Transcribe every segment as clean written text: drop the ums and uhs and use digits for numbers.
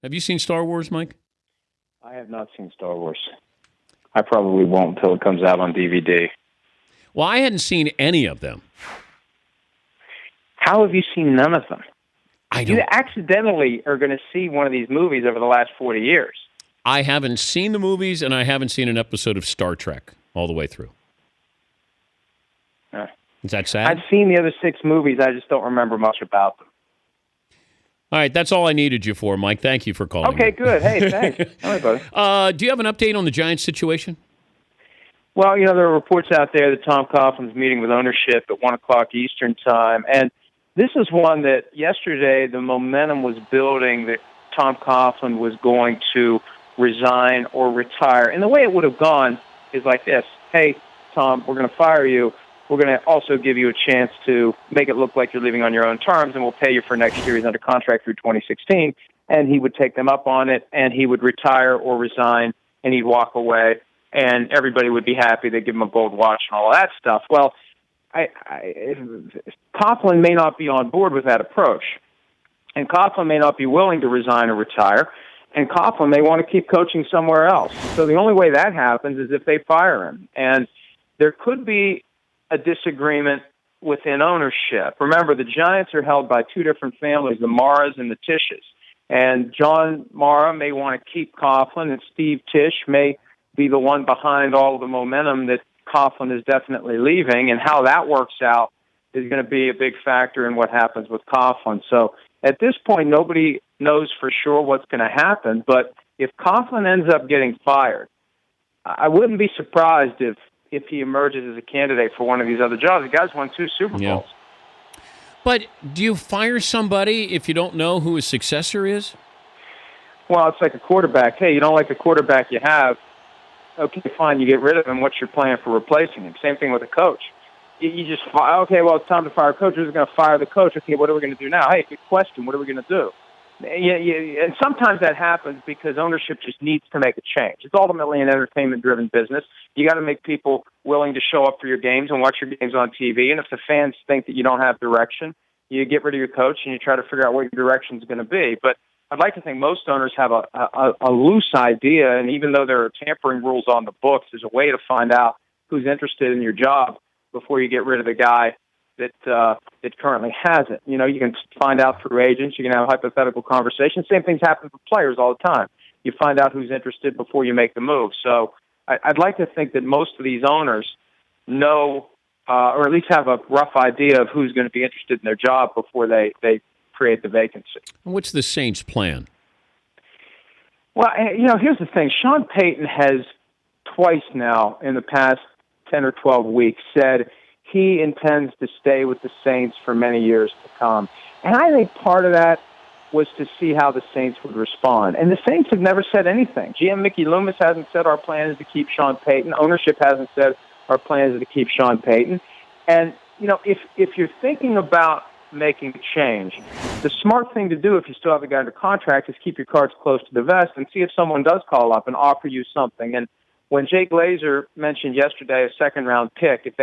Have you seen Star Wars, Mike? I have not seen Star Wars. I probably won't until it comes out on DVD. Well, I hadn't seen any of them. How have you seen none of them? I don't. You accidentally are going to see one of these movies over the last 40 years. I haven't seen the movies, and I haven't seen an episode of Star Trek all the way through. Is that sad? I've seen the other 6 movies. I just don't remember much about them. All right, that's all I needed you for, Mike. Thank you for calling. Okay, good. Hey, thanks. All right, buddy. Do you have an update on the Giants situation? Well, there are reports out there that Tom Coughlin's meeting with ownership at 1 o'clock Eastern time. And this is one that yesterday the momentum was building that Tom Coughlin was going to resign or retire. And the way it would have gone is like this. Hey, Tom, we're going to fire you. We're going to also give you a chance to make it look like you're leaving on your own terms, and we'll pay you for next year. He's under contract through 2016. And he would take them up on it, and he would retire or resign, and he'd walk away, and everybody would be happy. They'd give him a gold watch and all of that stuff. Well, Coughlin may not be on board with that approach, and Coughlin may not be willing to resign or retire, and Coughlin may want to keep coaching somewhere else. So the only way that happens is if they fire him. And there could be a disagreement within ownership. Remember, the Giants are held by 2 different families, the Maras and the Tishes. And John Mara may want to keep Coughlin, and Steve Tisch may be the one behind all of the momentum that Coughlin is definitely leaving. And how that works out is going to be a big factor in what happens with Coughlin. So at this point, nobody knows for sure what's going to happen. But if Coughlin ends up getting fired, I wouldn't be surprised if he emerges as a candidate for one of these other jobs. The guy's won 2 Super Bowls. Yeah. But do you fire somebody if you don't know who his successor is? Well, it's like a quarterback. Hey, you don't like the quarterback you have. Okay, fine, you get rid of him. What's your plan for replacing him? Same thing with a coach. You just fire. Okay, well, it's time to fire a coach. Who's going to fire the coach? Okay, what are we going to do now? Hey, good question. What are we going to do? And sometimes that happens because ownership just needs to make a change. It's ultimately an entertainment-driven business. You got to make people willing to show up for your games and watch your games on TV. And if the fans think that you don't have direction, you get rid of your coach and you try to figure out what your direction is going to be. But I'd like to think most owners have a loose idea, and even though there are tampering rules on the books, there's a way to find out who's interested in your job before you get rid of the guy that currently has it. You can find out through agents. You can have hypothetical conversations. Same things happen for players all the time. You find out who's interested before you make the move. So I'd like to think that most of these owners know, or at least have a rough idea of who's going to be interested in their job before they create the vacancy. What's the Saints' plan? Well, here's the thing. Sean Payton has twice now in the past 10 or 12 weeks said he intends to stay with the Saints for many years to come. And I think part of that was to see how the Saints would respond. And the Saints have never said anything. GM Mickey Loomis hasn't said our plan is to keep Sean Payton. Ownership hasn't said our plan is to keep Sean Payton. And, if you're thinking about making a change, the smart thing to do if you still have a guy under contract is keep your cards close to the vest and see if someone does call up and offer you something. And when Jay Glazer mentioned yesterday a second-round pick, if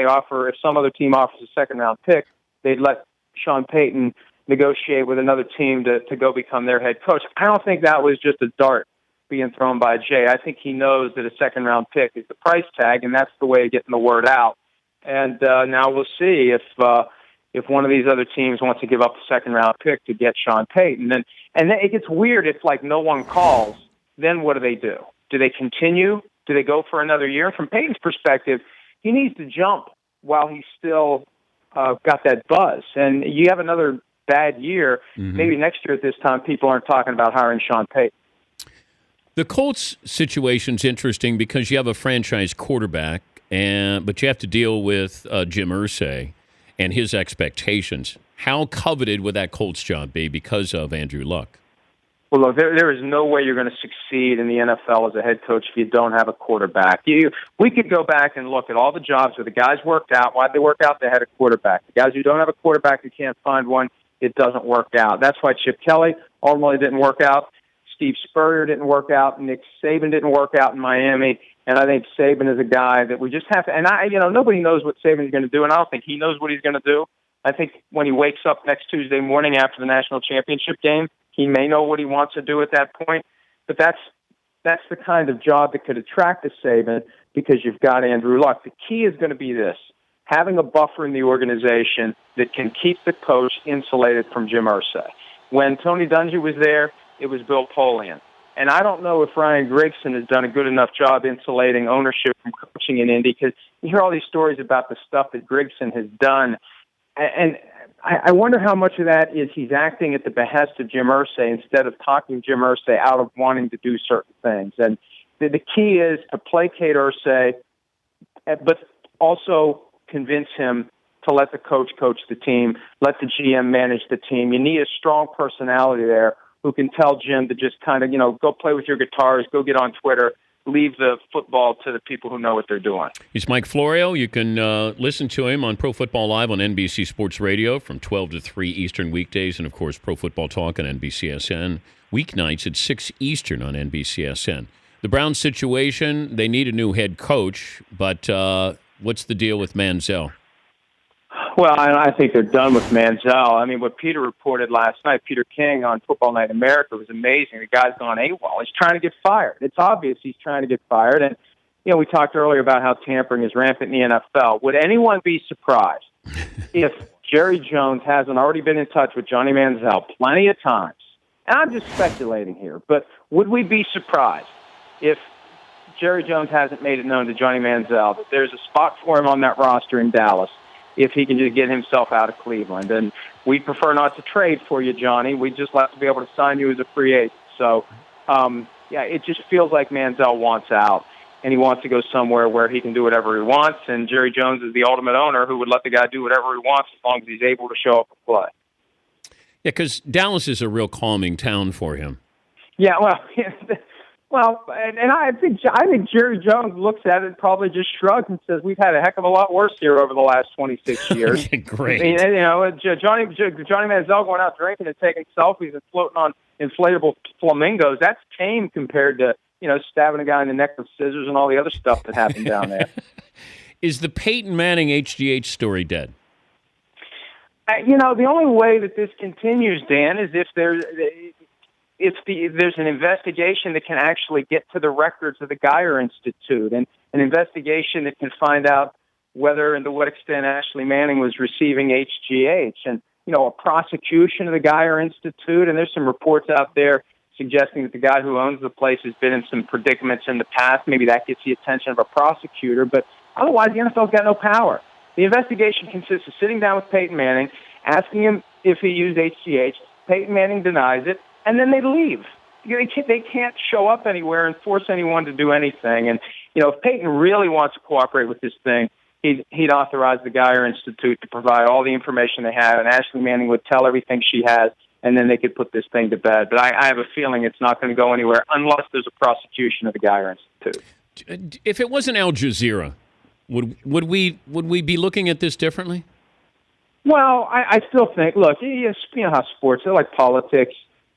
some other team offers a second-round pick, they'd let Sean Payton negotiate with another team to go become their head coach. I don't think that was just a dart being thrown by Jay. I think he knows that a second-round pick is the price tag, and that's the way of getting the word out. And now we'll see if one of these other teams wants to give up a second-round pick to get Sean Payton. And then it gets weird if, no one calls. Then what do? Do they continue? Do they go for another year? From Payton's perspective, he needs to jump while he's still got that buzz. And you have another bad year. Mm-hmm. Maybe next year at this time, people aren't talking about hiring Sean Payton. The Colts situation's interesting because you have a franchise quarterback, but you have to deal with Jim Irsay and his expectations. How coveted would that Colts job be because of Andrew Luck? Well, look, there is no way you're going to succeed in the NFL as a head coach if you don't have a quarterback. We could go back and look at all the jobs where the guys worked out. Why'd they work out? They had a quarterback. The guys who don't have a quarterback who can't find one, it doesn't work out. That's why Chip Kelly ultimately didn't work out. Steve Spurrier didn't work out. Nick Saban didn't work out in Miami. And I think Saban is a guy that we just have to. And nobody knows what Saban is going to do, and I don't think he knows what he's going to do. I think when he wakes up next Tuesday morning after the national championship game, He may know what he wants to do at that point, but that's the kind of job that could attract a Saban because you've got Andrew Luck. The key is going to be this: having a buffer in the organization that can keep the coach insulated from Jim Irsay. When Tony Dungy was there, it was Bill Polian. And I don't know if Ryan Grigson has done a good enough job insulating ownership from coaching in Indy, because you hear all these stories about the stuff that Grigson has done. And I wonder how much of that is he's acting at the behest of Jim Irsay instead of talking Jim Irsay out of wanting to do certain things. And the key is to placate Irsay, but also convince him to let the coach the team, let the GM manage the team. You need a strong personality there who can tell Jim to just kind of, go play with your guitars, go get on Twitter, leave the football to the people who know what they're doing. He's Mike Florio. You can listen to him on Pro Football Live on NBC Sports Radio from 12 to 3 Eastern weekdays, and, of course, Pro Football Talk on NBCSN weeknights at 6 Eastern on NBCSN. The Browns situation, they need a new head coach, but what's the deal with Manziel? Well, I think they're done with Manziel. I mean, what Peter reported last night, Peter King on Football Night in America, was amazing. The guy's gone AWOL. He's trying to get fired. It's obvious he's trying to get fired. And, we talked earlier about how tampering is rampant in the NFL. Would anyone be surprised if Jerry Jones hasn't already been in touch with Johnny Manziel plenty of times? And I'm just speculating here, but would we be surprised if Jerry Jones hasn't made it known to Johnny Manziel that there's a spot for him on that roster in Dallas if he can just get himself out of Cleveland? And we'd prefer not to trade for you, Johnny. We'd just like to be able to sign you as a free agent. So, it just feels like Manziel wants out, and he wants to go somewhere where he can do whatever he wants. And Jerry Jones is the ultimate owner who would let the guy do whatever he wants as long as he's able to show up and play. Yeah, because Dallas is a real calming town for him. Yeah, and I think Jerry Jones looks at it and probably just shrugs and says, "We've had a heck of a lot worse here over the last 26 years." Great. I mean, Johnny Manziel going out drinking and taking selfies and floating on inflatable flamingos, that's tame compared to, stabbing a guy in the neck with scissors and all the other stuff that happened down there. Is the Peyton Manning HGH story dead? The only way that this continues, Dan, is if there's an investigation that can actually get to the records of the Geyer Institute, and an investigation that can find out whether and to what extent Ashley Manning was receiving HGH, and, a prosecution of the Geyer Institute. And there's some reports out there suggesting that the guy who owns the place has been in some predicaments in the past. Maybe that gets the attention of a prosecutor, but otherwise the NFL's got no power. The investigation consists of sitting down with Peyton Manning, asking him if he used HGH. Peyton Manning denies it, and then they leave. They can't show up anywhere and force anyone to do anything. And, if Peyton really wants to cooperate with this thing, he'd authorize the Geyer Institute to provide all the information they have, and Ashley Manning would tell everything she has, and then they could put this thing to bed. But I have a feeling it's not going to go anywhere unless there's a prosecution of the Geyer Institute. If it wasn't Al Jazeera, would we be looking at this differently? Well, I still think, look, you know how sports, they're like politics,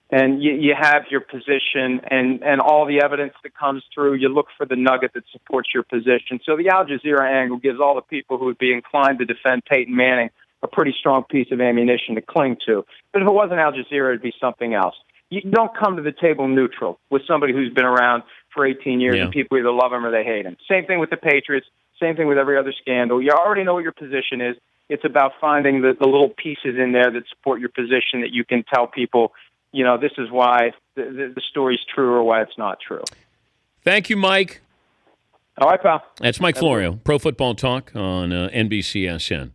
and you have your position and all the evidence that comes through, you look for the nugget that supports your position. So the Al Jazeera angle gives all the people who would be inclined to defend Peyton Manning a pretty strong piece of ammunition to cling to. But if it wasn't Al Jazeera, it'd be something else. You don't come to the table neutral with somebody who's been around for 18 years and people either love him or they hate him. Same thing with the Patriots, same thing with every other scandal. You already know what your position is. It's about finding the little pieces in there that support your position that you can tell people, this is why the story's true or why it's not true. Thank you, Mike. All right, pal. That's Mike Florio, Pro Football Talk on NBCSN.